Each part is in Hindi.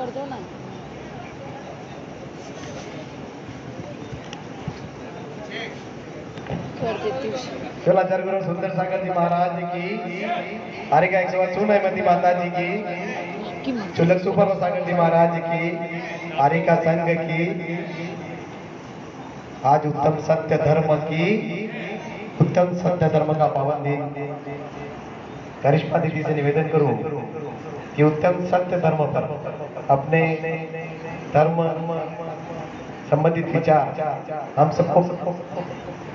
कर दो ना। कर देती हूँ। चला गुरु सुंदर सागर जी महाराज की, हरे का 108 मती माता जी की, चुलक सुपर सागर जी महाराज की, हरे का संघ की, आज उत्तम सत्य धर्म की, उत्तम सत्य धर्म का पावन दिन। करिश्मा दीदी से निवेदन करूं कि उत्तम सत्य धर्म पर अपने धर्म संबंधित विचार हम सबको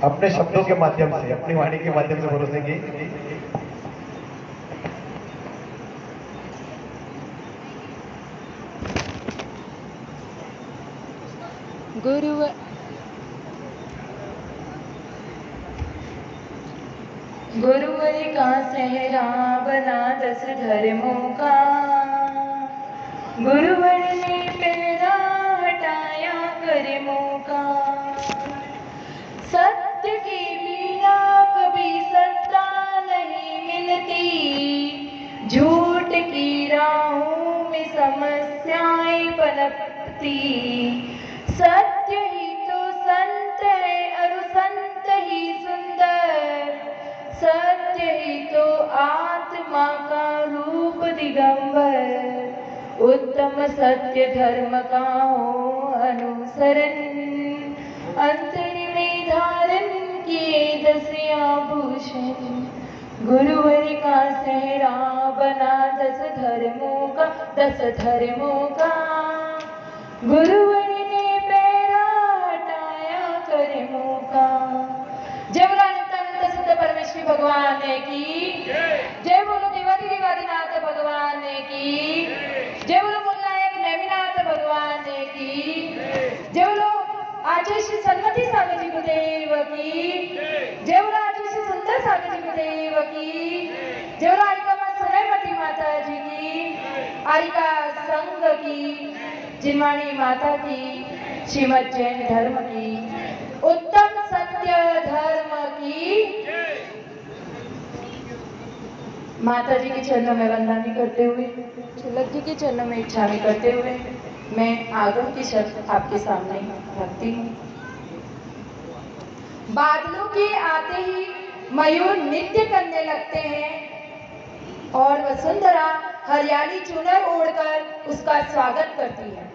अपने शब्दों के माध्यम से, अपनी वाणी के माध्यम से परोसेंगे। गुरुवर का सहरा बना 10 धर्मों का, गुरुवर ने पहरा हटाया कर्मों का। सत्य के बिना कभी सत्ता नहीं मिलती, झूठ की राहों में समस्याएं पनपती। सत्य ही तो संत है और संत ही सुंदर, सत्य ही तो आत्मा का रूप दिगंबर। उत्तम सत्य धर्म का हो अनुसरण, अंतर में धारण किए 10 आभूषण। गुरुवर का सहरा बना 10 धर्मों का, 10 धर्मों का। गुरुवर ने पैरा हटाया कर्मों का। जय बोलो नित्यानंद सिद्ध परमेश्वरी भगवान की, जय बोलो देवादि देवादिनाथ भगवान की, जय बोलो मूलनायक नेमिनाथ भगवान की, जय बोलो आचार्य श्री सन्मति सागर जी गुरुदेव की, जय बोलो आचार्य श्री सुंदर सागर जी गुरुदेव की, जय बोलो आरिका मां सुनैमती माता जी की, आरिका संघ की, जिनवाणी माता की, श्रीमद जैन धर्म की, उत्तम सत्य धर्म की। माता जी के चरणों में वंदना करते हुए, चुलक जी के चरणों में इच्छा करते हुए मैं आगम की शब्द आपके सामने रखती हूँ। बादलों के आते ही मयूर नृत्य करने लगते हैं और वसुंधरा हरियाली चुनर ओढ़कर उसका स्वागत करती है।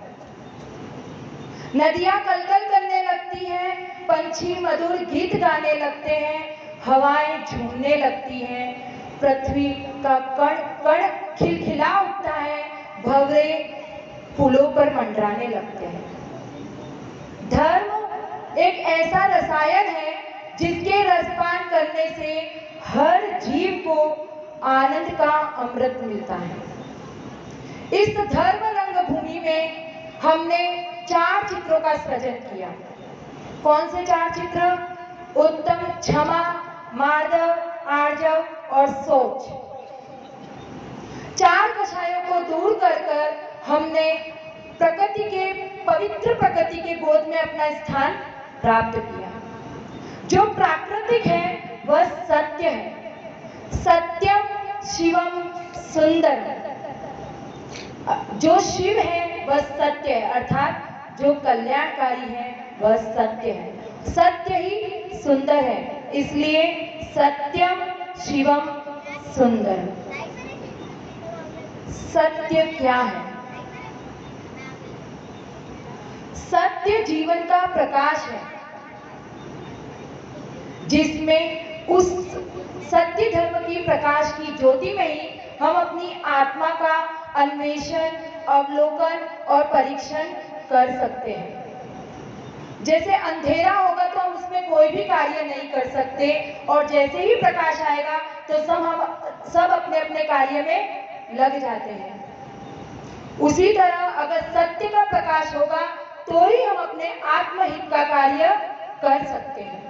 नदियां कलकल करने लगती हैं, पंछी मधुर गीत गाने लगते हैं, हवाएं झूमने लगती हैं, पृथ्वी का कण कण खिलखिला उठता है, भंवरे फूलों पर मंडराने लगते हैं। धर्म एक ऐसा रसायन है जिसके रसपान करने से हर जीव को आनंद का अमृत मिलता है। इस धर्म रंगभूमि में हमने 4 चित्रों का सृजन किया। कौन से 4 चित्र? उत्तम, क्षमा, मार्दव, आर्जव और सोच। 4 कषायों को दूर कर हमने प्रकृति के, पवित्र प्रकृति के गोद में अपना स्थान प्राप्त किया। जो प्राकृतिक है वह सत्य है। सत्यम शिवम सुंदर। जो शिव है वह सत्य है, अर्थात जो कल्याणकारी है वह सत्य है। सत्य ही सुंदर है, इसलिए सत्यम शिवम सुंदर। सत्य क्या है? सत्य जीवन का प्रकाश है, जिसमें उस सत्य धर्म की प्रकाश की ज्योति में ही हम अपनी आत्मा का अन्वेषण, अवलोकन और परीक्षण कर सकते हैं। जैसे अंधेरा होगा तो हम उसमें कोई भी कार्य नहीं कर सकते, और जैसे ही प्रकाश आएगा तो सब अपने अपने कार्य में लग जाते हैं। उसी तरह अगर सत्य का प्रकाश होगा तो ही हम अपने आत्महित का कार्य कर सकते हैं।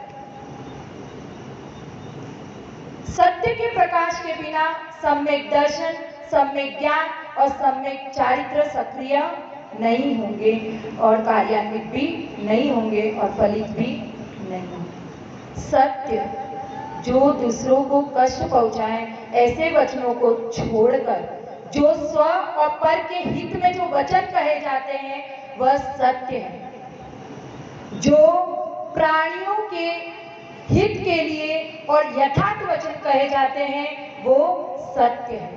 सत्य के प्रकाश के बिना सम्यक दर्शन, सम्यक ज्ञान और सम्यक चारित्र सक्रिय नहीं होंगे और कार्यान्वित भी नहीं होंगे और फलित भी नहीं होंगे। सत्य जो दूसरों को कष्ट पहुंचाए ऐसे वचनों को छोड़कर जो स्व और पर के हित में जो वचन कहे जाते हैं वह सत्य है। जो प्राणियों के हित के लिए और यथार्थ वचन कहे जाते हैं वो सत्य है।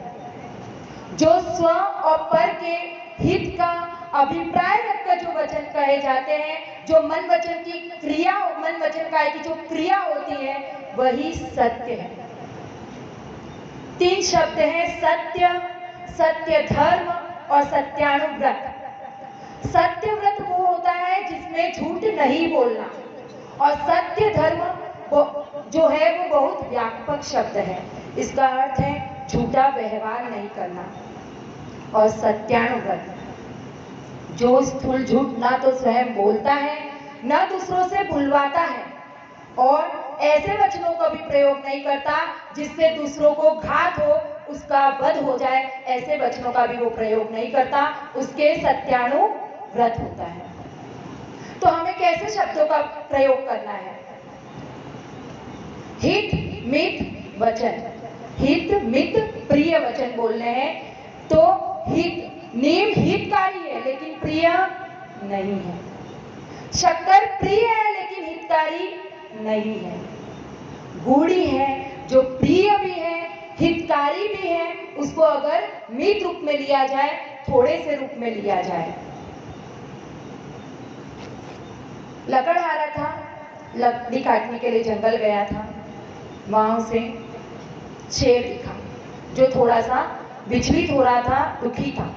जो स्व और पर के हित का अभिप्राय रखकर जो वचन कहे जाते हैं, जो मन वचन की क्रिया, मन वचन काय की जो क्रिया होती है वही सत्य है। 3 शब्द हैं सत्य, सत्य धर्म और सत्यानुव्रत। सत्य व्रत वो होता है जिसमें झूठ नहीं बोलना, और सत्य धर्म वो जो है वो बहुत व्यापक शब्द है। इसका अर्थ है झूठा व्यवहार नहीं करना। और सत्यानुव्रत जो स्थूल झूठ ना तो स्वयं बोलता है ना दूसरों से बुलवाता है, और ऐसे वचनों का भी प्रयोग नहीं करता जिससे दूसरों को घात हो, उसका वध हो जाए, ऐसे वचनों का भी वो प्रयोग नहीं करता, उसके सत्यानुव्रत होता है। तो हमें कैसे शब्दों का प्रयोग करना है? हित मित वचन, हित मित प्रिय वचन बोलने हैं। तो हित नीम हितकारी है लेकिन प्रिय नहीं है। शक्कर प्रिय है लेकिन हितकारी नहीं है। गुड़ी है जो प्रिय भी है हितकारी भी है, उसको अगर मित रूप में लिया जाए, थोड़े से रूप में लिया जाए। लकड़हारा था, लकड़ी काटने के लिए जंगल गया था, वहां उसे शेर दिखा जो थोड़ा सा विचलित हो रहा था, दुखी था।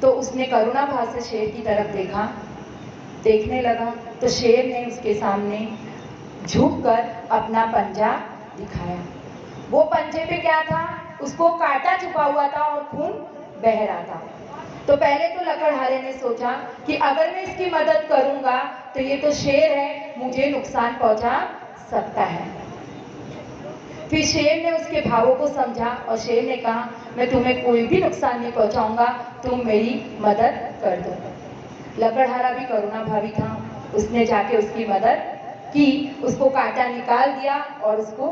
तो उसने करुणा भाव से शेर की तरफ देखा, देखने लगा तो शेर ने उसके सामने झुककर अपना पंजा दिखाया। वो पंजे पे क्या था? उसको कांटा छुपा हुआ था और खून बह रहा था। तो पहले तो लकड़हारे ने सोचा कि अगर मैं इसकी मदद करूंगा तो ये तो शेर है, मुझे नुकसान पहुंचा सकता है। फिर शेर ने उसके भावों को समझा और शेर ने कहा मैं तुम्हें कोई भी नुकसान नहीं पहुंचाऊंगा, तुम मेरी मदद कर दो। लकड़हारा भी करुणा भावी था, उसने जाके उसकी मदद की, उसको कांटा निकाल दिया और उसको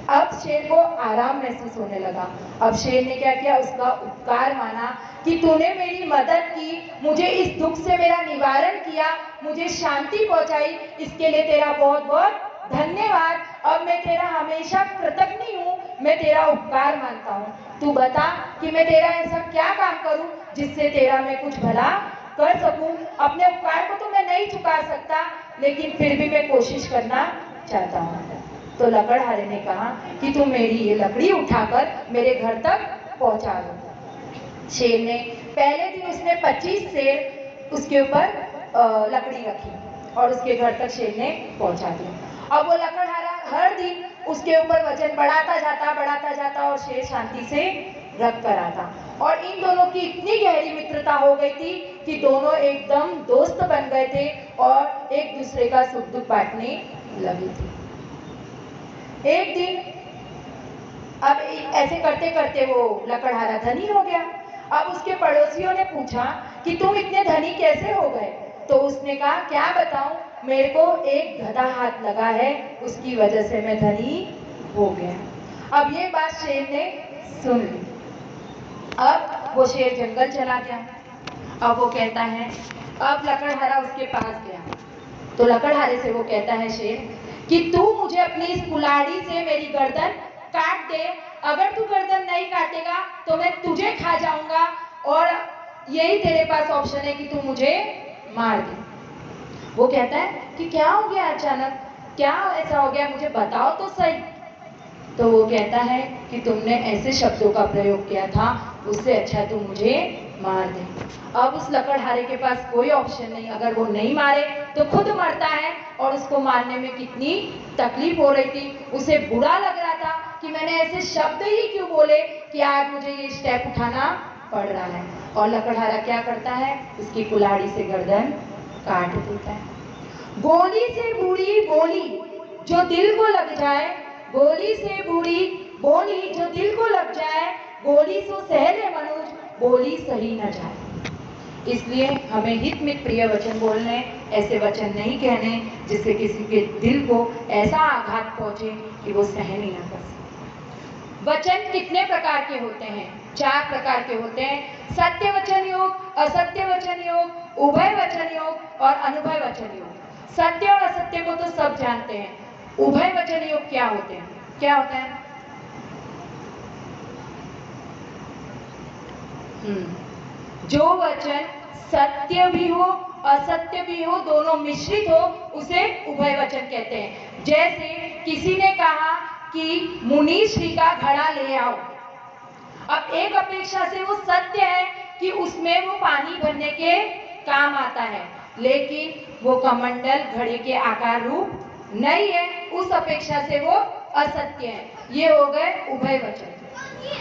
अब शेर को आराम महसूस होने लगा। अब शेर ने क्या किया? उसका उपकार माना कि तूने मेरी मदद की, मुझे इस दुख से मेरा निवारण किया, मुझे शांति पहुंचाई, इसके लिए तेरा बहुत बहुत धन्यवाद। अब मैं तेरा हमेशा कृतज्ञ हूँ, मैं तेरा उपकार मानता हूँ। तू बता कि मैं तेरा ऐसा क्या काम करूँ जिससे तेरा मैं कुछ भला कर सकूं। अपने उपकार को तो मैं नहीं चुका सकता, लेकिन फिर भी मैं कोशिश करना चाहता हूँ। तो लकड़हारे ने कहा कि तुम मेरी ये लकड़ी उठाकर मेरे घर तक पहुंचा दो। शेर ने पहले दिन उसने 25 शेर उसके ऊपर लकड़ी रखी और उसके घर तक शेर ने पहुंचा दिया। अब वो लकड़हारा हर दिन उसके ऊपर वजन बढ़ाता जाता और शेर शांति से रख कर आता। और इन दोनों की इतनी गहरी मित्रता हो गई थी कि दोनों एकदम दोस्त बन गए थे और एक दूसरे का सुख दुख बांटने लगे थे। एक दिन अब ऐसे करते करते वो लकड़हारा धनी हो गया। अब उसके पड़ोसियों ने पूछा कि तुम इतने धनी कैसे हो गए? तो उसने कहा क्या बताऊं, मेरे को एक गधा हाथ लगा है, उसकी वजह से मैं धनी हो गया। अब ये बात शेर ने सुन ली। अब वो शेर जंगल चला गया। अब वो कहता है, अब लकड़हारा उसके पास गया तो लकड़हारे से वो कहता है शेर कि तू मुझे अपनी इस कुल्हाड़ी से मेरी गर्दन काट दे, अगर तू गर्दन नहीं काटेगा तो मैं तुझे खा जाऊंगा, और यही तेरे पास ऑप्शन है कि तू मुझे मार दे। वो कहता है कि क्या हो गया अचानक, क्या ऐसा हो गया, मुझे बताओ तो सही। तो वो कहता है कि तुमने ऐसे शब्दों का प्रयोग किया था, उससे अच्छा तू मुझे मार दे। अब उस लकड़हारे के पास कोई ऑप्शन नहीं, अगर वो नहीं मारे तो खुद मरता है, और उसको मारने में कितनी तकलीफ हो रही थी, उसे बुरा लग रहा था कि मैंने ऐसे शब्द ही क्यों बोले कि आज मुझे ये स्टेप उठाना पड़ रहा है। और लकड़हारा क्या करता है? उसकी कुल्हाड़ी से गर्दन काट देता है। गोली से बूढ़ी बोली जो दिल को लग जाए, गोली से बूढ़ी बोली जो दिल को लग जाए, गोली सो सहले मनुज बोली सही न जाए। इसलिए हमें हित मित प्रिय वचन बोलने, ऐसे वचन नहीं कहने जिससे किसी के दिल को ऐसा आघात पहुंचे कि वो सहन ही ना कर सके। वचन कितने प्रकार के होते हैं? 4 प्रकार के होते हैं: सत्य वचन योग, असत्य वचन योग, उभय वचन योग और अनुभय वचन योग। सत्य और असत्य को तो सब जानते हैं, उभय वचन योग क्या होते हैं? क्या होता है? जो वचन सत्य भी हो असत्य भी हो, दोनों मिश्रित हो, उसे उभय वचन कहते हैं। जैसे किसी ने कहा कि मुनि श्री का घड़ा ले आओ। अब एक अपेक्षा से वो सत्य है कि उसमें वो पानी भरने के काम आता है, लेकिन वो कमंडल घड़े के आकार रूप नहीं है, उस अपेक्षा से वो असत्य है। ये हो गए उभय वचन।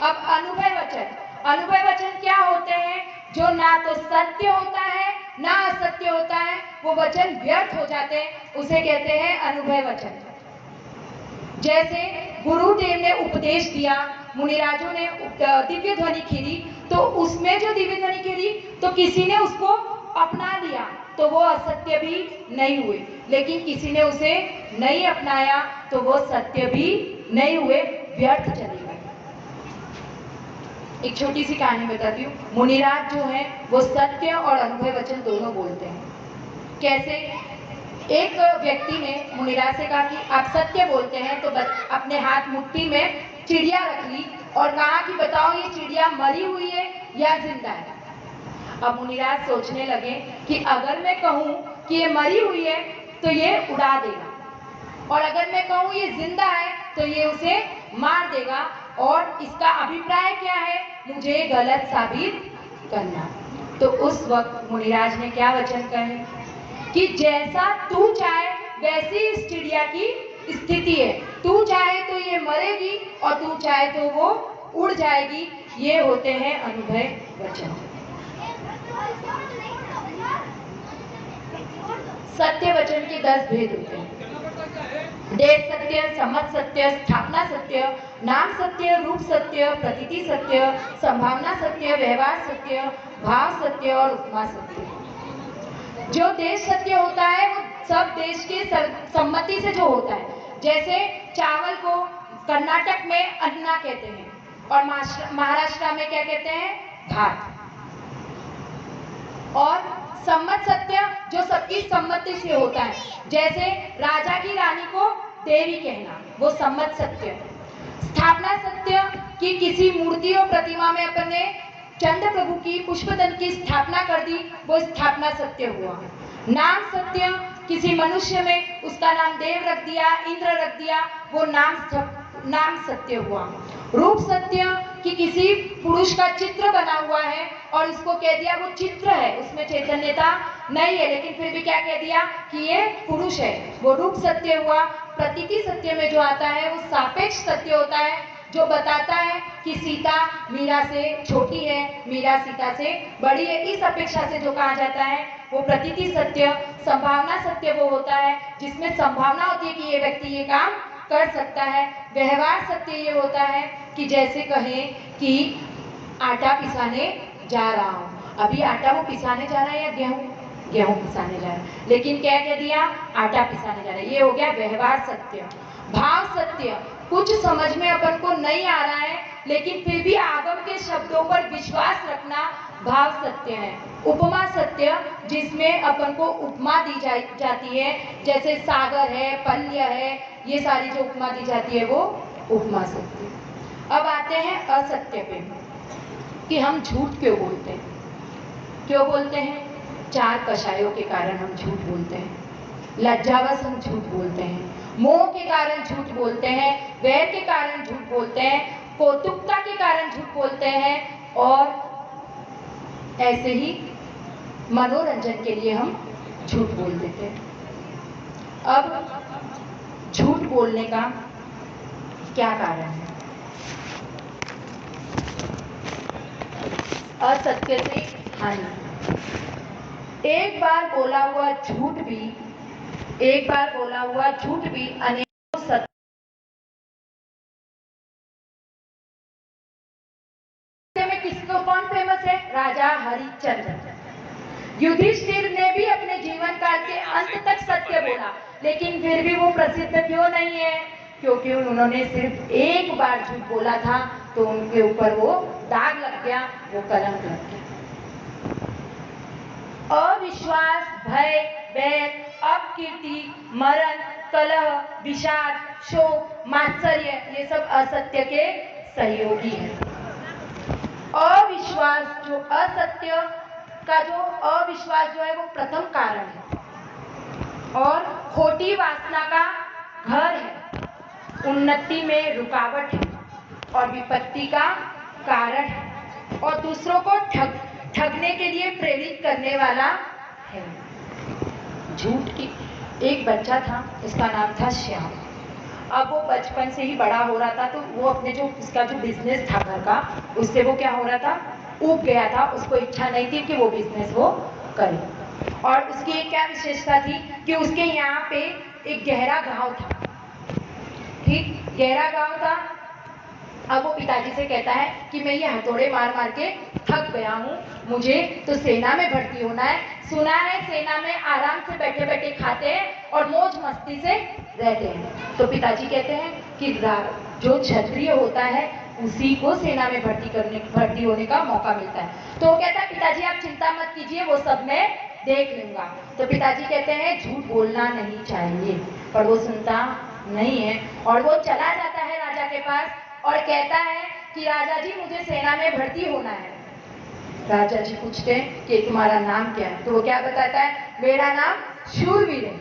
अब अनुभय वचन, अनुभय वचन क्या होते हैं? जो ना तो सत्य होता है ना असत्य होता है, वो वचन व्यर्थ हो जाते हैं, उसे कहते हैं अनुभय वचन। जैसे गुरुदेव ने उपदेश दिया, मुनिराजों ने दिव्य ध्वनि खीरी, तो उसमें जो दिव्य ध्वनि खीरी तो किसी ने उसको अपना लिया तो वो असत्य भी नहीं हुए, लेकिन किसी ने उसे नहीं अपनाया तो वो सत्य भी नहीं हुए, व्यर्थ चले गए। एक छोटी सी कहानी बताती हूँ। मुनिराज जो है वो सत्य और अनुभय वचन दोनों बोलते हैं। कैसे? एक व्यक्ति ने मुनिराज से कहा कि आप सत्य बोलते हैं, तो अपने हाथ मुट्ठी में चिड़िया रख ली और कहा कि बताओ ये चिड़िया मरी हुई है या जिंदा है। अब मुनिराज सोचने लगे कि अगर मैं कहूँ कि ये मरी हुई है तो ये उड़ा देगा, और अगर मैं कहूँ ये जिंदा है तो ये उसे मार देगा, और इसका अभिप्राय क्या है, मुझे गलत साबित करना। तो उस वक्त मुनिराज ने क्या वचन कहे कि जैसा तू चाहे वैसी इस चिड़िया की स्थिति है, तू चाहे तो ये मरेगी और तू चाहे तो वो उड़ जाएगी। ये होते हैं अनुभय वचन। सत्य वचन के 10 भेद होते हैं: देश सत्य, सम्मत सत्य, स्थापना सत्य, नाम सत्य, रूप सत्य, प्रतीति सत्य, संभावना सत्य, व्यवहार सत्य, भाव सत्य और उपमा सत्य। जो देश सत्य होता है वो सब देश के सम्मति से जो होता है। जैसे चावल को कर्नाटक में अन्ना कहते हैं और महाराष्ट्र में क्या कहते हैं? भात। और सम्मत सत्य जो सबकी सम्मति से होता है, जैसे राजा की रानी को देवी कहना, वो सम्मत सत्य। स्थापना सत्य कि किसी मूर्ति और प्रतिमा में अपन ने चंद्र प्रभु की पुष्पदल की स्थापना कर दी, वो स्थापना सत्य हुआ। नाम सत्य, किसी मनुष्य में उसका नाम देव रख दिया, इंद्र रख दिया, वो नाम सत्य हुआ। रूप सत्य कि किसी पुरुष का चित्र बना हुआ है और उसको कह दिया वो चित्र है, उसमें चैतन्यता नहीं है, लेकिन फिर भी क्या कह दिया कि ये पुरुष है, वो रूप सत्य हुआ। प्रतीति सत्य में जो आता है वो सापेक्ष सत्य होता है, जो बताता है कि सीता मीरा से छोटी है, मीरा सीता से बड़ी है, इस अपेक्षा से जो कहा जाता है वो प्रतीति सत्य। संभावना सत्य वो होता है जिसमें संभावना होती है कि ये व्यक्ति ये काम कर सकता है। व्यवहार सत्य ये होता है कि जैसे कहें कि आटा पिसाने जा रहा हूँ, अभी आटा वो पिसाने जा रहा है या गेहूं पिसाने जा रहा है, लेकिन क्या कह दिया? आटा पिसाने जा रहा है, ये हो गया व्यवहार सत्य। भाव सत्य, कुछ समझ में अपन को नहीं आ रहा है लेकिन फिर भी आगम के शब्दों पर विश्वास रखना भाव सत्य है। उपमा सत्य, जिसमें अपन को उपमा दी जाती है, जैसे सागर है, पल्य है, ये सारी जो उपमा दी जाती है वो उपमा सत्य। अब आते हैं असत्य पे कि हम झूठ क्यों बोलते हैं। क्यों बोलते हैं? 4 कषायों के कारण हम झूठ बोलते हैं। लज्जावश हम झूठ बोलते हैं, मोह के कारण झूठ बोलते हैं, वैर के कारण झूठ बोलते हैं, कौतुकता के कारण झूठ बोलते हैं, और ऐसे ही मनोरंजन के लिए हम झूठ बोल देते हैं। अब झूठ बोलने का क्या कारण है? असत्य से हानि। एक बार बोला हुआ झूठ भी अनेकों सत्य में। किसको कौन फेमस है? राजा हरिश्चंद्र। युधिष्ठिर ने भी अपने जीवन काल के अंत तक सत्य बोला, लेकिन फिर भी वो प्रसिद्ध क्यों नहीं है? क्योंकि उन्होंने सिर्फ एक बार झूठ बोला था तो उनके ऊपर वो दाग लग गया, वो कलंक लग गया। अविश्वास, भय, बैर, अपकीर्ति, मरण, कलह, विषाद, शोक, मात्सर्य, ये सब असत्य के सहयोगी हैं। अविश्वास, जो असत्य का जो अविश्वास जो है वो प्रथम कारण है और खोटी वासना का घर है, उन्नति में रुकावट है और विपत्ति का कारण है और दूसरों को ठगने के लिए प्रेरित करने वाला है। झूठ की एक बच्चा था, उसका नाम था श्याम। अब वो बचपन से ही बड़ा हो रहा था, तो वो अपने जो उसका जो बिजनेस था घर का, उससे वो क्या हो रहा था, ऊब गया था। उसको इच्छा नहीं थी कि वो बिजनेस वो करे। और उसकी एक क्या विशेषता थी कि उसके यहाँ पे एक गहरा घाव था, ठीक, गहरा घाव था। अब वो पिताजी से कहता है कि मैं ये हथौड़े मार मार के थक गया हूँ, मुझे तो सेना में भर्ती होना है। सुना है सेना में आराम से बैठे बैठे खाते हैं और मौज मस्ती से रहते हैं। तो पिताजी कहते हैं कि जो क्षत्रिय होता है उसी को सेना में भर्ती होने का मौका मिलता है। तो वो कहता है पिताजी आप चिंता मत कीजिए, वो सब मैं देख लूंगा। तो पिताजी कहते हैं झूठ बोलना नहीं चाहिए, पर वो सुनता नहीं है और वो चला जाता है राजा के पास और कहता है कि राजा जी मुझे सेना में भर्ती होना है। राजा जी पूछते हैं कि तुम्हारा नाम क्या है? तो वो क्या बताता है, मेरा नाम शूरवीर है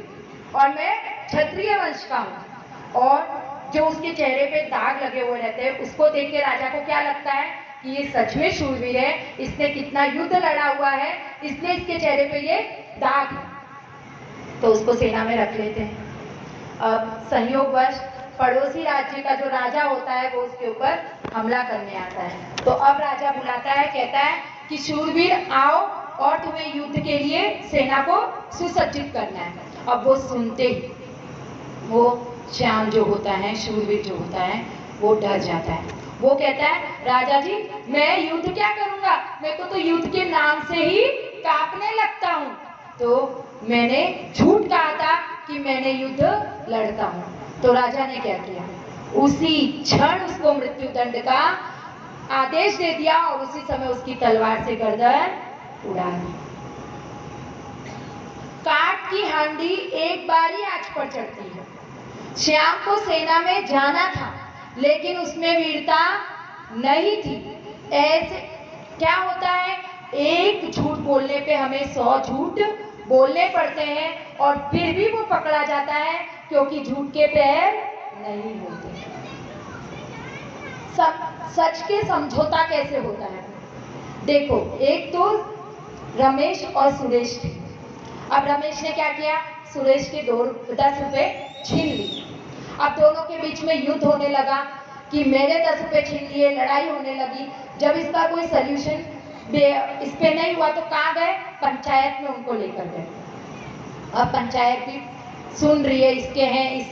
और मैं क्षत्रिय वंश का हूँ। और जो उसके चेहरे पे दाग लगे हुए रहते हैं उसको देख के राजा को क्या लगता है कि ये सच में शूरवीर है, इसने कितना युद्ध लड़ा हुआ है, इसलिए इसके चेहरे पे ये दाग है। तो उसको सेना में रख लेते हैं। अब संयोगवश पड़ोसी राज्य का जो राजा होता है वो उसके ऊपर हमला करने आता है। तो अब राजा बुलाता है, कहता है कि शूरवीर आओ और तुम्हें युद्ध के लिए सेना को सुसज्जित करना है। अब वो सुनते ही वो श्याम जो होता है, शूरवीर जो होता है, वो डर जाता है। वो कहता है राजा जी मैं युद्ध क्या करूंगा, मेरे को तो युद्ध के नाम से ही कांपने लगता हूँ। तो मैंने झूठ कहा था कि मैंने युद्ध लड़ता हूँ। तो राजा ने क्या किया, उसी क्षण उसको मृत्यु दंड का आदेश दे दिया और उसी समय उसकी तलवार से गर्दन उड़ा दी। काट की हांडी एक बार ही आंच पर चढ़ती है। श्याम को सेना में जाना था लेकिन उसमें वीरता नहीं थी। ऐसे क्या होता है, एक झूठ बोलने पे हमें 100 झूठ बोलने पड़ते हैं और फिर भी वो पकड़ा जाता है क्योंकि झूठ के पैर नहीं होते। सच के समझौता कैसे होता है, देखो एक तो रमेश और सुरेश थे। अब रमेश ने क्या किया, सुरेश के 10 रुपए छीन लिए। अब दोनों के बीच में युद्ध होने लगा कि मेरे 10 रुपए छीन लिए, लड़ाई होने लगी। जब इसका कोई सल्यूशन इस पे नहीं हुआ तो कहाँ गए, पंचायत में उनको लेकर गए। अब पंचायत भी सुन रही है, इसके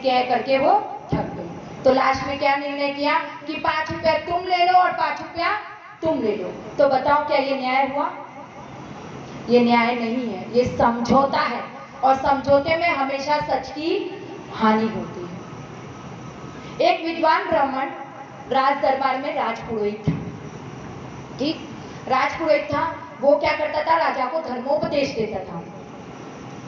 हैं करके वो थक गई। तो लास्ट में क्या निर्णय किया कि 5 रुपया तुम ले लो और 5 रुपया तुम ले लो। तो बताओ क्या ये न्याय हुआ? ये न्याय नहीं है, ये समझौता है और समझौते में हमेशा सच की हानि होती है। एक विद्वान ब्राह्मण राज दरबार में राजपुरोहित था, ठीक, राजपुरोहित था। वो क्या करता था, राजा को धर्मोपदेश देता था।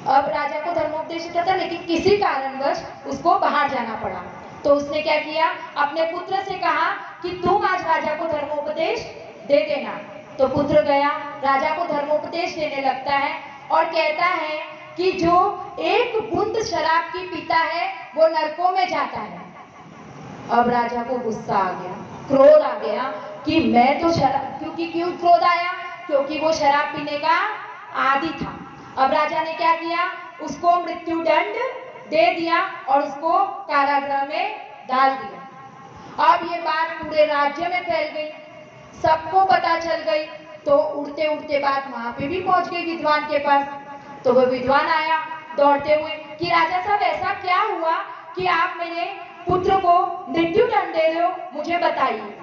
अब राजा को धर्मोपदेश देता था लेकिन किसी कारणवश उसको बाहर जाना पड़ा। तो उसने क्या किया, अपने पुत्र से कहा कि तुम आज राजा को धर्मोपदेश दे देना। तो पुत्र गया, राजा को धर्मोपदेश देने लगता है और कहता है कि जो एक बूंद शराब की पीता है वो नरकों में जाता है। अब राजा को गुस्सा आ गया, क्रोध आ गया कि मैं तो शराब, क्यों क्रोध आया, क्योंकि वो शराब पीने का आदी था। अब राजा ने क्या किया, उसको मृत्यु दंड दे दिया और उसको कारागृह में डाल दिया। अब ये बात पूरे राज्य में फैल गई, सबको पता चल गई। तो उड़ते उड़ते बात वहां पे भी पहुंच गई विद्वान के पास। तो वो विद्वान आया दौड़ते हुए कि राजा साहब ऐसा क्या हुआ कि आप मेरे पुत्र को मृत्यु दंड दे रहे हो, मुझे बताइए।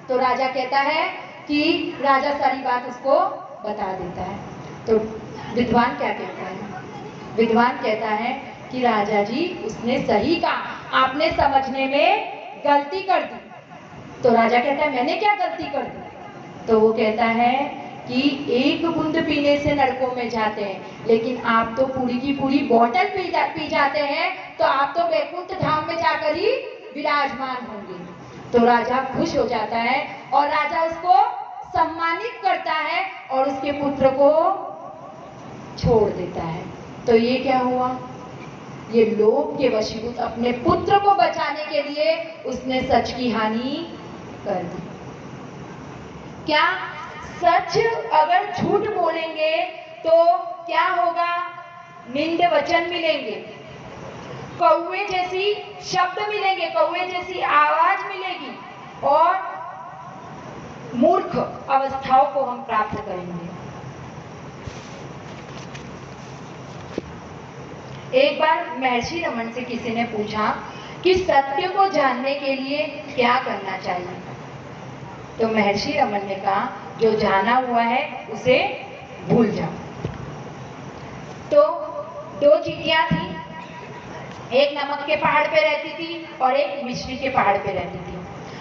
तो राजा कहता है कि राजा सारी बात उसको बता देता है। तो विद्वान क्या कहता है, विद्वान कहता है कि राजा जी उसने सही कहा, आपने समझने में गलती कर दी। तो राजा कहता है मैंने क्या गलती कर दी? तो वो कहता है कि एक बूंद पीने से नरकों में जाते हैं, लेकिन आप तो पूरी की पूरी बोतल पी जाते हैं, तो आप तो वैकुंठ धाम में जाकर ही विराजमान होंगे। तो राजा खुश हो जाता है और राजा उसको सम्मानित करता है और उसके पुत्र को छोड़ देता है। तो ये क्या हुआ? ये लोभ के वशीभूत अपने पुत्र को बचाने के लिए उसने सच की हानि कर दी। क्या सच अगर झूठ बोलेंगे तो क्या होगा? निंद वचन मिलेंगे, कौवे जैसी शब्द मिलेंगे, कौवे जैसी आवाज मिलेगी और मूर्ख अवस्थाओं को हम प्राप्त करेंगे। एक बार महर्षि रमन से किसी ने पूछा कि सत्य को जानने के लिए क्या करना चाहिए? तो महर्षि रमन ने कहा जो जाना हुआ है उसे भूल जाओ। तो दो चींटियां थी, एक नमक के पहाड़ पे रहती थी और एक मिश्री के पहाड़ पे रहती थी।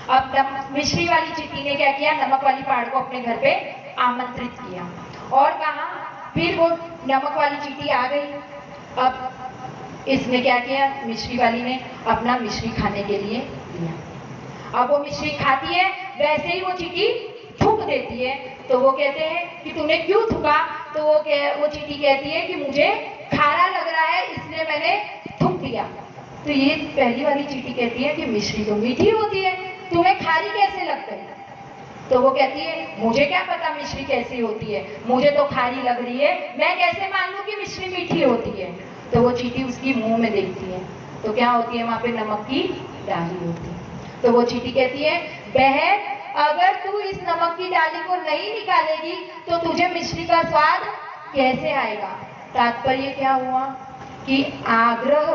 अब मिश्री वाली चींटी ने क्या किया? नमक वाली पहाड़ को अपने घर पे आमंत्रित किया और कहा, फिर वो नमक वाली चींटी आ गई। अब इसने क्या किया? मिश्री वाली ने अपना मिश्री खाने के लिए दिया। अब वो मिश्री खाती है, वैसे ही वो चींटी थूक देती है। तो वो कहते हैं कि तूने क्यों थूका? तो वो चींटी कहती है कि मुझे खारा लग रहा है इसलिए मैंने थूक दिया। तो ये पहली वाली चींटी कहती है कि मिश्री तो मीठी होती है, तुम्हें खारी कैसे लग गई? तो वो कहती है मुझे क्या पता मिश्री कैसी होती है, मुझे तो खारी लग रही है, मैं कैसे मान लूं कि मिश्री मीठी होती है? तो वो चींटी उसकी मुंह में देखती है, तो क्या होती है? वहां पे नमक की डाली होती है। तो वो चींटी कहती है बहन, अगर तू इस नमक की डाली को नहीं निकालेगी तो तुझे मिश्री का स्वाद कैसे आएगा? तात्पर्य क्या हुआ कि आग्रह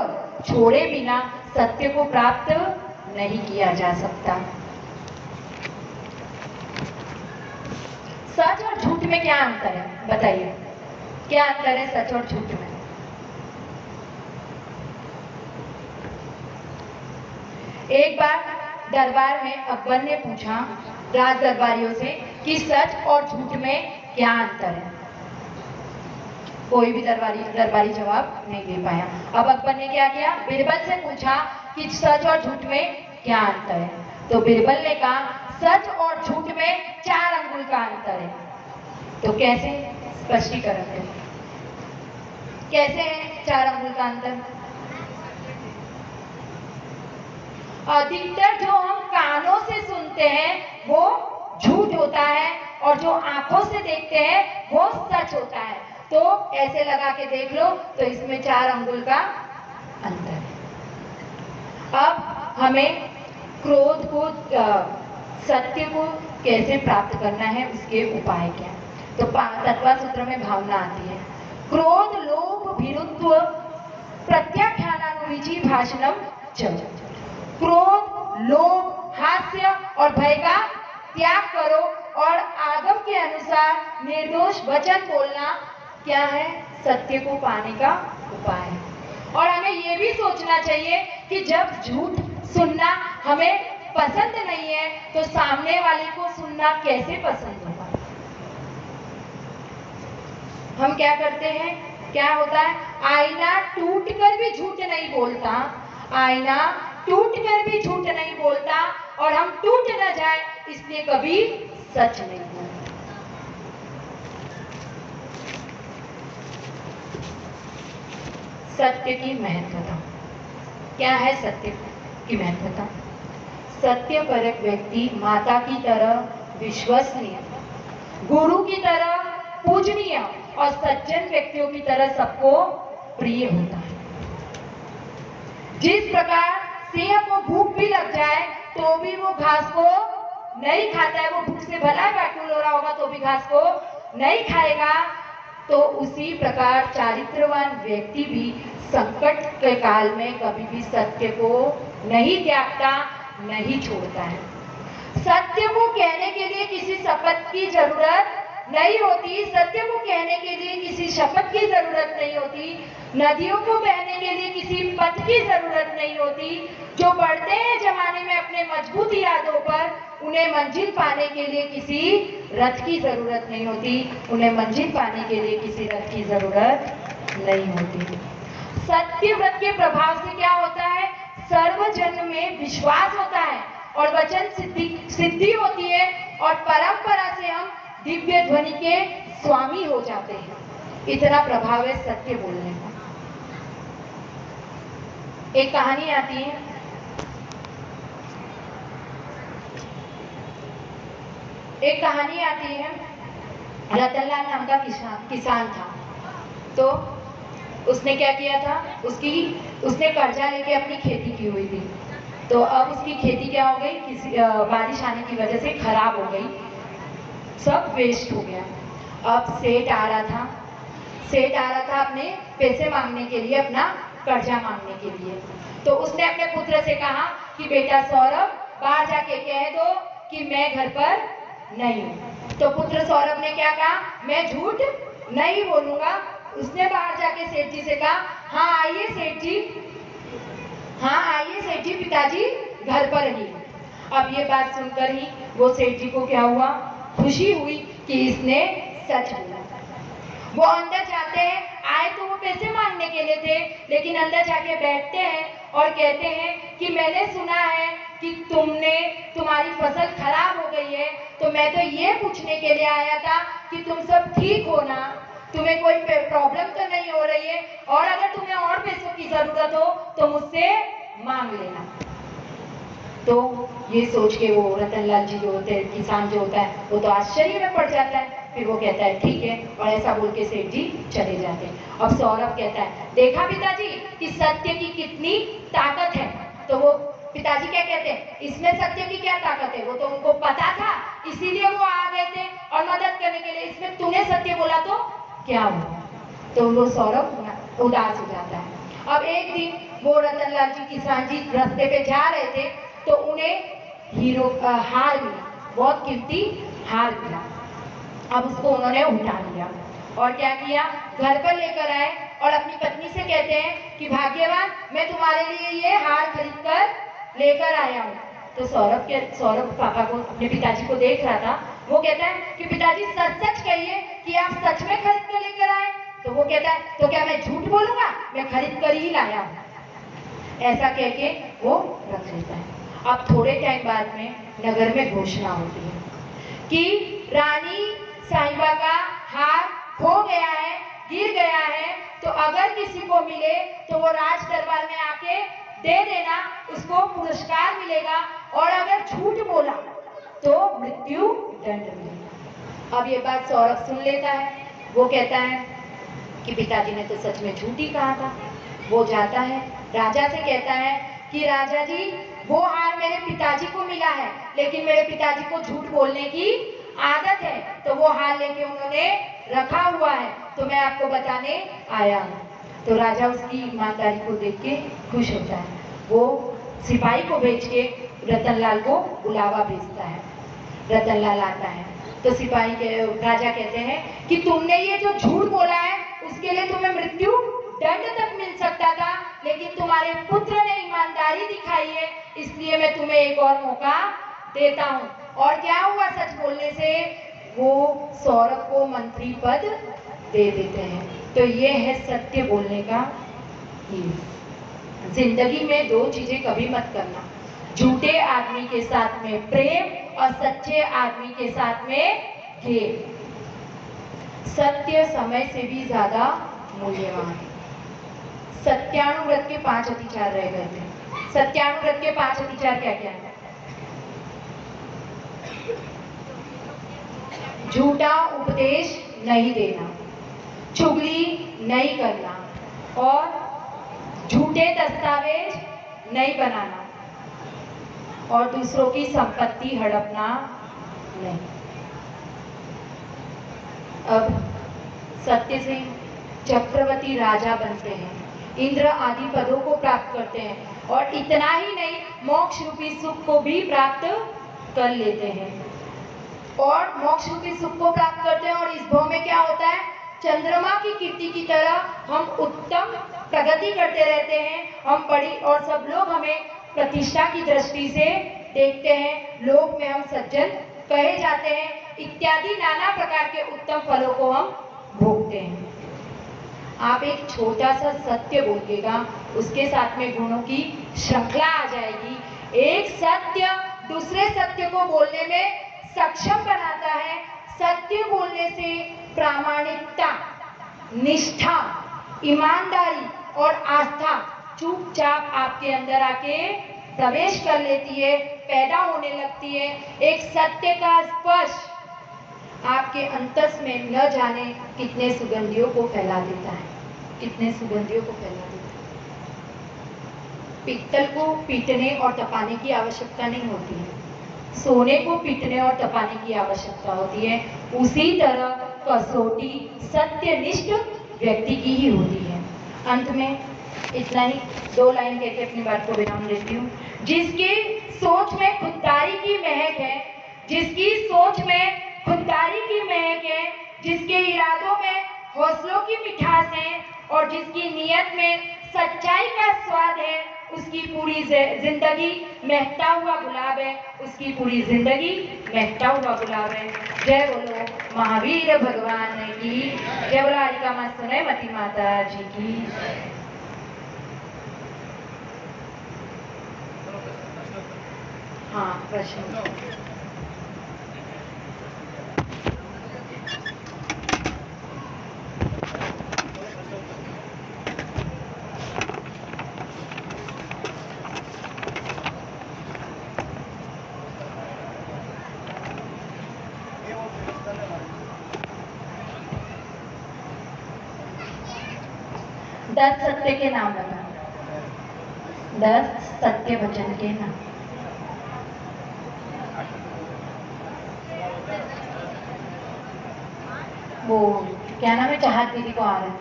छोड़े बिना सत्य को प्राप्त नहीं किया जा सकता। सच और झूठ में क्या अंतर है? बताइए, क्या अंतर है सच और झूठ में? एक बार दरबार में अकबर ने पूछा राज दरबारियों से कि सच और झूठ में क्या अंतर है। कोई भी दरबारी जवाब नहीं दे पाया। अब अकबर ने क्या किया? बिरबल से पूछा कि सच और झूठ में क्या अंतर है। तो बिरबल ने कहा सच और झूठ में 4 अंगुल का अंतर है। तो कैसे? स्पष्टीकरण है, कैसे है 4 अंगुल का अंतर? अधिकतर जो हम कानों से सुनते हैं वो झूठ होता है और जो आंखों से देखते हैं वो सच होता है। तो ऐसे लगा के देख लो तो इसमें 4 अंगुल का अंतर है। अब हमें क्रोध को, सत्य को कैसे प्राप्त करना है, उसके उपाय क्या है? तो तत्वा सूत्र में भावना आती है, क्रोध लोभ भीरुत्व प्रत्याख्यानानुविची भाषणम च। क्रोध लोभ हास्य और भय का त्याग करो और आगम के अनुसार निर्दोष वचन बोलना क्या है? सत्य को पाने का उपाय है। और हमें ये भी सोचना चाहिए कि जब झूठ सुनना हमें पसंद नहीं है तो सामने वाले को सुनना कैसे पसंद होगा? हम क्या करते हैं? क्या होता है? आईना टूटकर भी झूठ नहीं बोलता, आईना टूटकर भी झूठ नहीं बोलता और हम टूट न जाए इसलिए कभी सच नहीं बोलते। सत्य की महत्वता क्या है? सत्य की महत्वता, सत्यपरक व्यक्ति माता की तरह विश्वसनीय, गुरु की तरह पूजनीय और सज्जन व्यक्तियों की तरह सबको प्रिय होता है। जिस प्रकार सिंह को भूख भी लग जाए तो भी वो घास को नहीं खाता है, वो भूख से भला व्याकुल हो रहा होगा तो भी घास को नहीं खाएगा, तो उसी प्रकार चारित्रवान व्यक्ति भी संकट के काल में कभी भी सत्य को नहीं त्यागता, नहीं छोड़ता है। सत्य को कहने के लिए किसी शपथ की जरूरत नहीं होती, सत्य को कहने के लिए किसी शपथ की जरूरत नहीं होती, नदियों को बहने के लिए किसी पथ की जरूरत नहीं होती, जो बढ़ते हैं जमाने में अपने मजबूत इरादों पर, उन्हें मंजिल पाने के लिए किसी रथ की जरूरत नहीं होती, उन्हें मंजिल पाने के लिए किसी रथ की जरूरत नहीं होती। सत्य व्रत के प्रभाव से क्या होता है? सर्वजन में विश्वास होता है और वचन सिद्धि होती है और परंपरा से हम दिव्य ध्वनि के स्वामी हो जाते हैं। इतना प्रभाव है सत्य बोलने का। एक कहानी आती है, रतनलाल नाम का किसान था। तो उसने क्या किया था, उसने कर्जा लेके अपनी खेती की हुई थी। तो अब उसकी खेती क्या हो गई, किसी बारिश आने की वजह से खराब हो गई, सब वेस्ट हो गया। अब सेठ आ रहा था अपने पैसे मांगने के लिए, अपना कर्जा मांगने के लिए। तो उसने अपने पुत्र से कहा कि बेटा सौरभ, बाहर जाके कह दो कि मैं घर पर नहीं हूँ। तो पुत्र सौरभ ने क्या कहा, मैं झूठ नहीं बोलूंगा। उसने बाहर जाके सेठ जी से कहा, हाँ आइए सेठ जी, पिताजी घर पर ही। अब ये बात सुनकर ही वो सेठ जी को क्या हुआ, खुशी हुई कि इसने सच बोला। वो अंदर जाते हैं, आए तो वो पैसे मांगने के लिए थे, लेकिन अंदर जाके बैठते हैं और कहते हैं कि मैंने सुना है कि तुम्हारी फसल खराब हो गई है, तो मैं तो ये पूछने के लिए आया था कि तुम सब ठीक हो ना, तुम्हें कोई प्रॉब्लम तो नहीं हो रही है, और अगर तुम्हें और पैसों की जरूरत हो तो मुझसे मांग लेना। तो ये सोच के वो रतनलाल जी जो होते हैं, किसान जो होता है, वो तो आश्चर्य में पड़ जाता है। फिर वो कहता है ठीक है, और ऐसा बोल के सेठ जी चले जाते हैं। अब सौरभ कहता है, देखा पिताजी कि सत्य की कितनी ताकत है। तो वो पिताजी क्या कहते हैं, इसमें सत्य की क्या ताकत है, वो तो उनको पता था, इसीलिए वो आ गए थे और मदद करने के लिए। इसमें तूने सत्य बोला तो क्या हुआ? तो वो सौरभ उदास हो जाता है। अब एक दिन वो रतनलाल जी किसान जी रास्ते पे जा रहे थे, तो उन्हें हार मिला, बहुत कीमती हार मिला। अब उसको उन्होंने उठा लिया और क्या किया, घर पर लेकर आए और अपनी पत्नी से कहते हैं कि भाग्यवान, मैं तुम्हारे लिए ये हार खरीद कर लेकर आया हूँ। तो सौरभ पापा को, अपने पिताजी को देख रहा था। वो कहता है कि पिताजी सच सच कहिए कि आप सच में खरीद कर लेकर आए। तो वो कहता है, तो क्या मैं झूठ बोलूंगा, मैं खरीद कर ही लाया हूँ। ऐसा कह के वो रख लेता है। अब थोड़े टाइम बाद में नगर में घोषणा होती है कि रानी साहिबा का हार खो गया है, गिर गया है, तो अगर किसी को मिले तो वो राज दरबार में आके दे देना, उसको पुरस्कार मिलेगा, और अगर झूठ बोला तो मृत्यु दंड मिलेगा। अब ये बात सौरभ सुन लेता है। वो कहता है कि पिताजी ने तो सच में झूठ ही कहा था। वो जाता है, राजा से कहता है कि राजा जी, वो हार मेरे पिताजी को मिला है, लेकिन मेरे पिताजी को झूठ बोलने की आदत है, तो वो हार लेके उन्होंने रखा हुआ है, तो मैं आपको बताने आया हूँ। तो राजा उसकी ईमानदारी को देख के खुश होता है। वो सिपाही को भेज के रतनलाल को बुलावा भेजता है। रतनलाल आता है तो राजा कहते हैं कि तुमने ये जो झूठ बोला है, उसके लिए तुम्हें मृत्यु दंड तक मिल सकता था, लेकिन तुम्हारे पुत्र ने ईमानदारी दिखाई है, इसलिए मैं तुम्हें एक और मौका देता हूँ। और क्या हुआ सच बोलने से? वो सौरभ को मंत्री पद दे देते हैं। तो ये है सत्य बोलने का जिंदगी में दो चीजें कभी मत करना, झूठे आदमी के साथ में प्रेम और सच्चे आदमी के साथ में खेल। सत्य समय से भी ज्यादा मूल्यवान है। सत्यानुव्रत के 5 अतिचार रह गए थे। सत्यानुव्रत के 5 अतिचार क्या क्या है? झूठा उपदेश नहीं देना, चुगली नहीं करना, और झूठे दस्तावेज नहीं बनाना, और दूसरों की संपत्ति हड़पना नहीं। अब सत्य से चक्रवर्ती राजा बनते हैं, इंद्र आदि पदों को प्राप्त करते हैं, और इतना ही नहीं, मोक्ष रूपी सुख को भी प्राप्त कर लेते हैं। और मोक्ष रूपी सुख को प्राप्त करते हैं। और इस भव में क्या होता है, चंद्रमा की कीर्ति की तरह हम उत्तम प्रगति करते रहते हैं। हम बड़ी और सब लोग हमें प्रतिष्ठा की दृष्टि से देखते हैं, लोक में हम सज्जन कहे जाते हैं, इत्यादि नाना प्रकार के उत्तम फलों को हम भोगते हैं। आप एक छोटा सा सत्य बोलिएगा, उसके साथ में गुणों की श्रृंखला आ जाएगी। एक सत्य दूसरे सत्य को बोलने में सक्षम बनाता है। सत्य बोलने से प्रामाणिकता, निष्ठा, ईमानदारी और आस्था चुपचाप आपके अंदर आके प्रवेश कर लेती है, पैदा होने लगती है। एक सत्य का स्पर्श आपके अंतस में न जाने कितने सुगंधियों को फैला देता है, कितने सुगंधियों को फैला देता है। पित्तल को पीटने और तपाने की आवश्यकता नहीं होती है, सोने को पीटने और तपाने की आवश्यकता होती है। उसी तरह कसौटी सत्यनिष्ठ व्यक्ति की ही होती है। अंत में इतना ही 2 लाइन कहकर अपनी बात को विराम देती हूँ। जिसकी सोच में खुददारी की महक है, जिसकी सोच में खुददारी की महक है, जिसके इरादों में हौसलों की मिठास है और जिसकी नीयत में सच्चाई का स्वाद है, उसकी पूरी जिंदगी महकता हुआ गुलाब है, उसकी पूरी जिंदगी महकता हुआ गुलाब है। जय बोलो महावीर भगवान की जय, बोला हरिका माँ सुने मती माता जी की। हाँ, प्रश्न 10 सत्य के नाम बताओ, 10 सत्य वचन के नाम। वो क्या नाम है, चाहत दीदी को आ रहा है।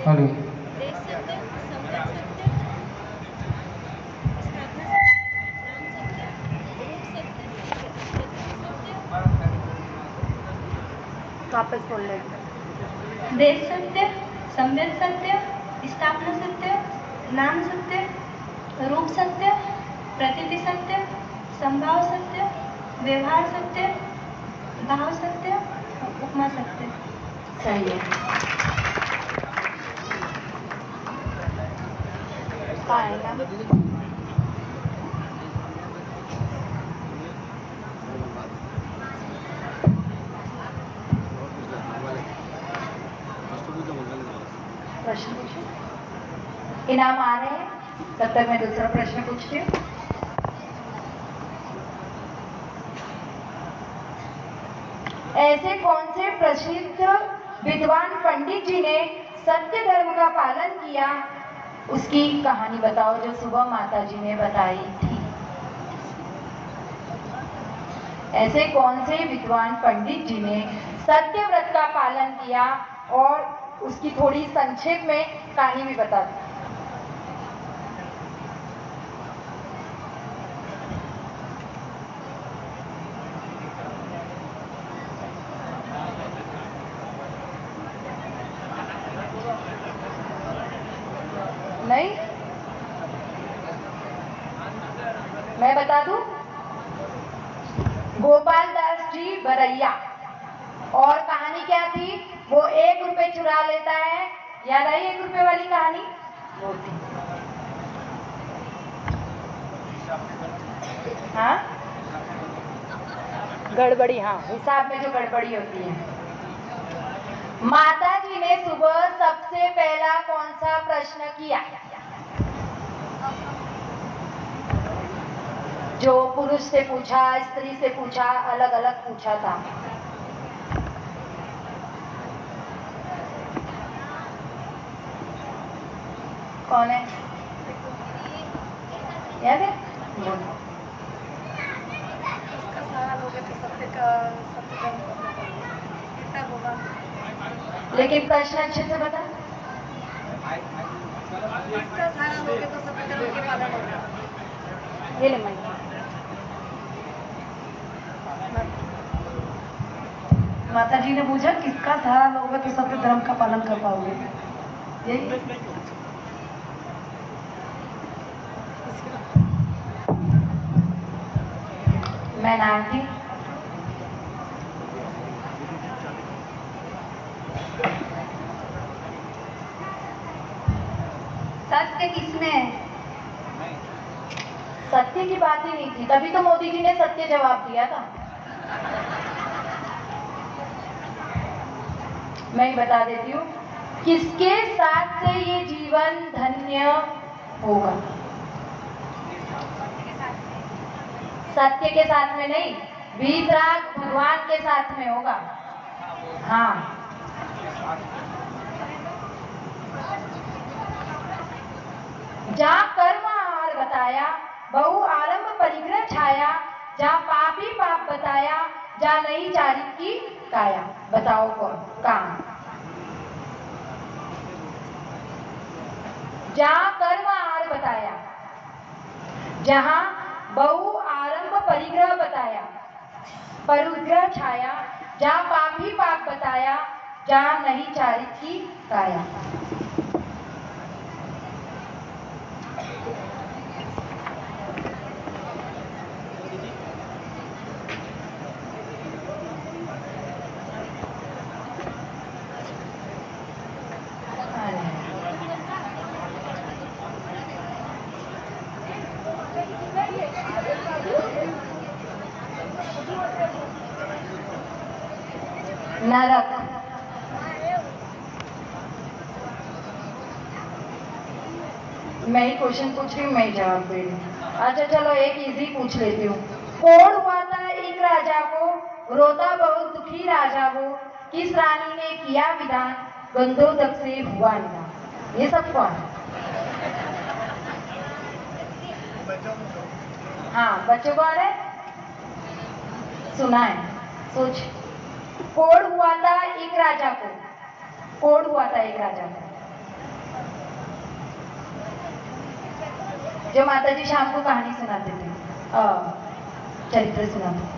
हेलो, वापस बोल रहे देश सत्य, संवेद सत्य, स्थापना सत्य, नाम सत्य, रूप सत्य, प्रतीति सत्य, संभाव सत्य, व्यवहार सत्य, भाव सत्य, उपमा सत्य। सही है। आएगा प्रश्न पूछो, इनाम आ रहे हैं, तब तक मैं दूसरा प्रश्न पूछती हूँ। ऐसे कौन से प्रसिद्ध विद्वान पंडित जी ने सत्य धर्म का पालन किया, उसकी कहानी बताओ जो सुबह माता जी ने बताई थी। ऐसे कौन से विद्वान पंडित जी ने सत्य व्रत का पालन किया और उसकी थोड़ी संक्षेप में कहानी भी बता दी। नहीं, मैं बता दूं, गोपाल दास जी बरैया। और कहानी क्या थी, वो 1 रुपए चुरा लेता है, याद आई 1 रुपए वाली कहानी, वो थी। हाँ, गड़बड़ी, हाँ, हिसाब में जो गड़बड़ी होती है। माता जी ने सुबह सबसे पहला कौन सा प्रश्न किया, जो पुरुष से पूछा, स्त्री से पूछा, अलग अलग पूछा था। कौन है, याद है? लेकिन प्रश्न अच्छे से बता। किसका सहारा लोगे तो सत्य धर्म के पालन होगा। ये ले माइक। माता जी ने पूछा किसका सहारा लोगे तो सत्य धर्म का पालन कर पाओगे। यही मैं नाम थी। सत्य किसमें है? सत्य की बात ही नहीं थी, तभी तो मोदी जी ने सत्य जवाब दिया था। मैं बता देती हूँ किसके साथ से ये जीवन धन्य होगा। सत्य के साथ में नहीं, वीतराग भगवान के साथ में होगा। हाँ, जहाँ कर्म आहार बताया, बहु आरंभ परिग्रह छाया, जहाँ पाप ही पाप बताया, जहाँ नहीं चारित की काया। बताओ कौन कहाँ? जहाँ कर्म आहार बताया, जहाँ बहु आरंभ परिग्रह बताया, परिग्रह छाया, जहाँ पाप ही पाप बताया, जहाँ नहीं चारित की काया। नरक। मैं ही क्वेश्चन पूछ रही हूँ, मैं ही जवाब दे रही हूँ। अच्छा चलो एक इजी पूछ लेती हूँ। कोढ़ हुआ था एक राजा को, रोता बहुत दुखी राजा वो, किस रानी ने किया विधान, गंधोदक से हुआ निदान। ये सब कौन? हाँ, बच्चों को आ रहा है? सुना है, सोच। कोढ़ हुआ था एक राजा को, कोढ़ हुआ था एक राजा को, जो माता जी शाम को कहानी सुनाते थे, चरित्र सुनाते थे।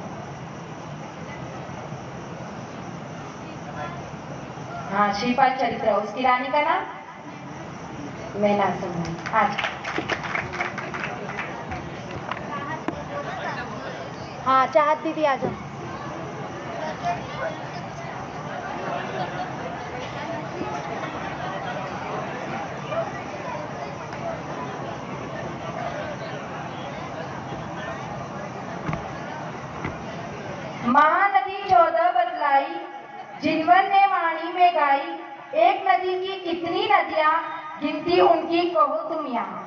हाँ, श्रीपाल चरित्र। उसकी रानी का नाम मैं ना सुना। आज हाँ, चाहत दीदी आ जाओ। महानदी 14 बतलाई, जिनवन ने वाणी में गाई, एक नदी की कितनी नदियां, गिनती उनकी कहो तुम यहाँ।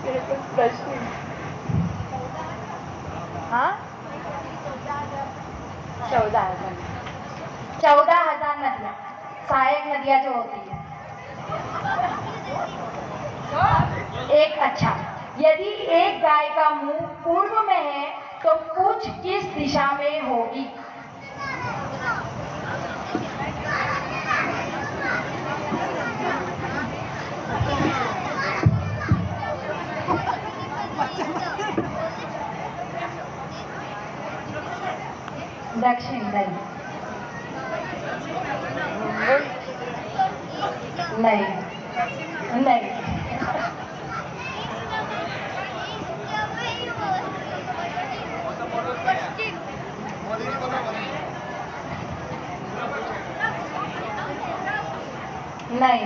मेरे पास प्रश्न। हाँ, 14,000। 14,000 नदियां, सहायक नदियां जो होती है। एक अच्छा, यदि एक गाय का मुंह पूर्व में है तो पूछ किस दिशा में होगी? दक्षिण। नहीं नहीं नहीं, नहीं,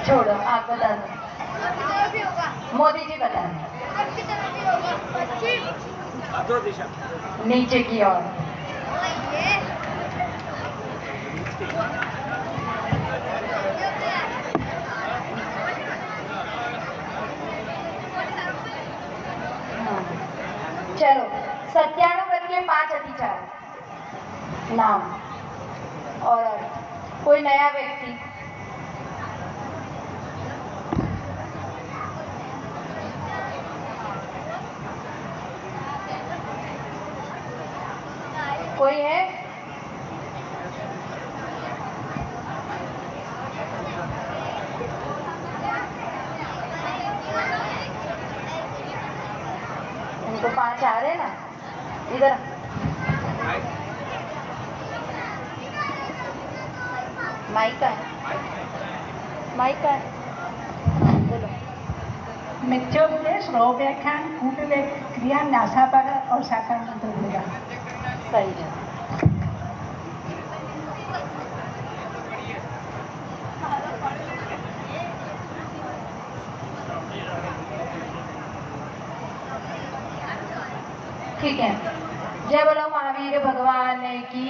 छोड़ो, आप बता दो। मोदी जी बता दो। दिशा नीचे की ओर। चलो, सत्यानुगत के 5 अतिचार नाम और कोई नया व्यक्ति तो 5 आ रहे ना इधर। माइक का है, माइक का है, बोलो। मिथ्योपदेश रो व्याख्यान कुंडले क्रिया नासापार और साकार मंत्र होगा। सही है। ठीक है। जय बोलो महावीर भगवान की।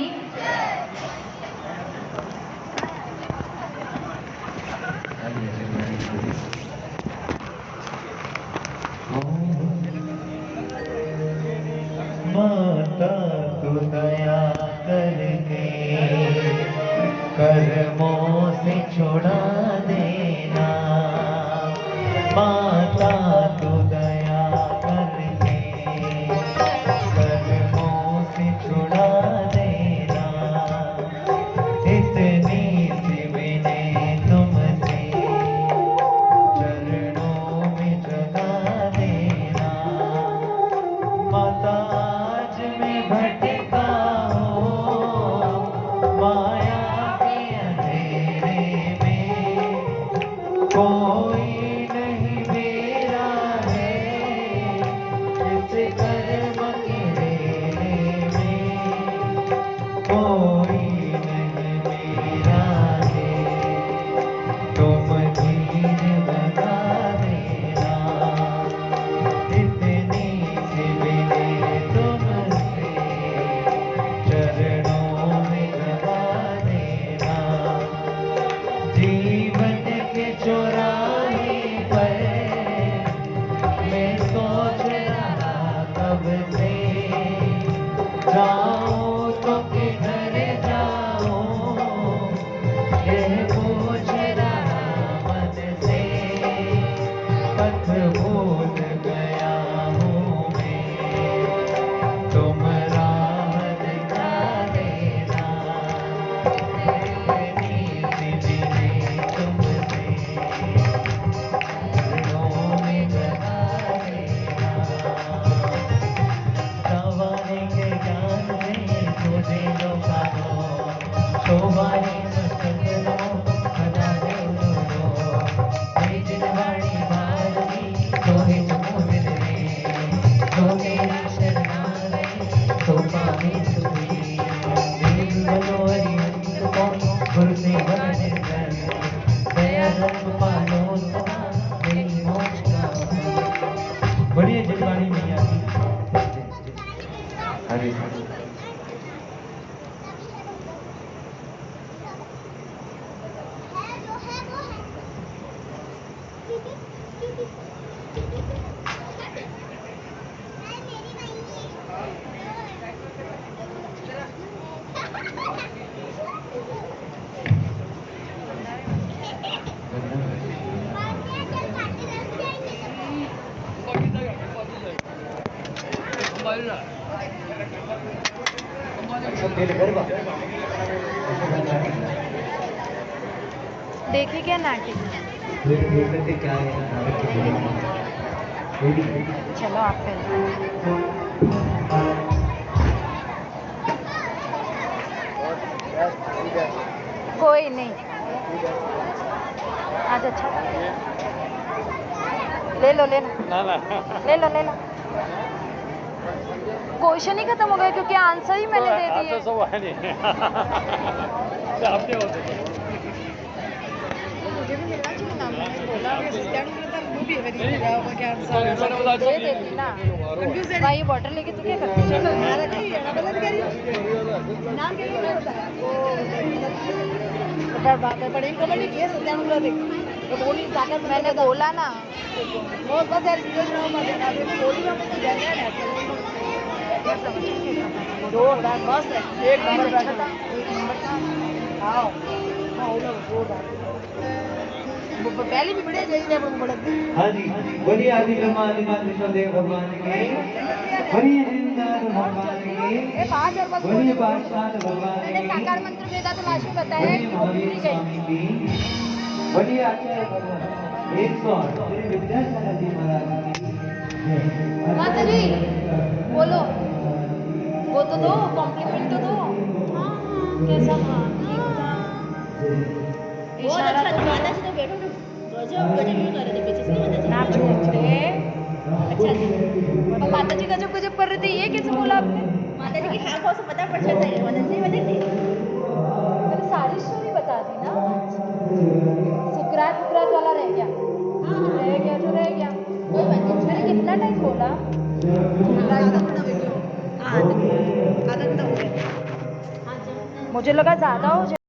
माता तू दया करके कर्मों से छुड़ा देना, माता तू दया करके कर्मों से छुड़ा देना, इतनी सी विनय तुमसे चरणों में जगा देना। माता आज मैं भटका हूँ माया के अंधेरे में, कोई नहीं मेरा है इस कर्म के डेरे में, कोई नहीं मेरा है, तुम धीर बता देना, इतनी सी विनय तुमसे चरणों में लगा देना। जीवन के चौराहे पर मैं सोच रहा कब से, जाऊं तो किधर जाऊं यह पूछ रहा मन से, पथ भूल गया हूँ मैं, तुम राह दिखा देना, इतनी सी विनय तुमसे चरणों में जगा देना। सवारे के ज्ञान में तुझे जो पालो, शोभाने मस्तकलो सदा देवलो, तेज वाणी भारती तोहे चमोदित रे, जो तेरी शरणागति तो पावे सुखी, देव बलो हरिहंस को गुरु से वरन कर, दया धर्म पालो सदा मेरी मोक्ष का। बढ़िया जलवाणी मैया की। हरे देखी क्या नाटक? क्या है चलो आप कोई नहीं। आज अच्छा ले लो ले लो ले लो ले लो। क्वेश्चन ही खत्म हो गया क्योंकि आंसर ही मैंने दे दिए। मुझे भी मिलना चाहिए ना, मैंने बोला दे देती ना। भाई बॉटल लेके तू क्या करती? चलो मैंने बोला ना। पहले भी बड़े चाहिए हाँ जी, बोलिए आदि ब्रह्मा आदि विष्णुदेव भगवान के, बोलिए जिंदार भगवान के, बोलिए पाठशाल भगवान के, साकार मंत्र वेदा तो लास्ट में बताया। बोलिए महावीर स्वामी की, बोलिए आचार्य भगवान 108 श्री विद्यासागर जी महाराज की। माता जी तो दो, कॉम्प्लीमेंट तो दो। हाँ कैसा था? ठीक था। बहुत इशारा अच्छा तो था। माता जी तो बैठो तो गजब गजब यूं कर रहे थे पीछे से माता जी ना पूछते। अच्छा था। और माता जी गजब गजब कर रहे थे, ये कैसे बोला आपने? माता जी की हाँ कौन सा पता पड़ जाता है माता जी बता दी। मैंने सारी स्टोरी बता दी ना। सुकरात वुकरात वाला रह गया। रह गया जो रह गया। कोई बात नहीं। मैंने कितना टाइम बोला? आधा घंटा हो गया। हाँ आधा घंटा हो गया। हाँ चल। मुझे लगा ज्यादा हो जाए।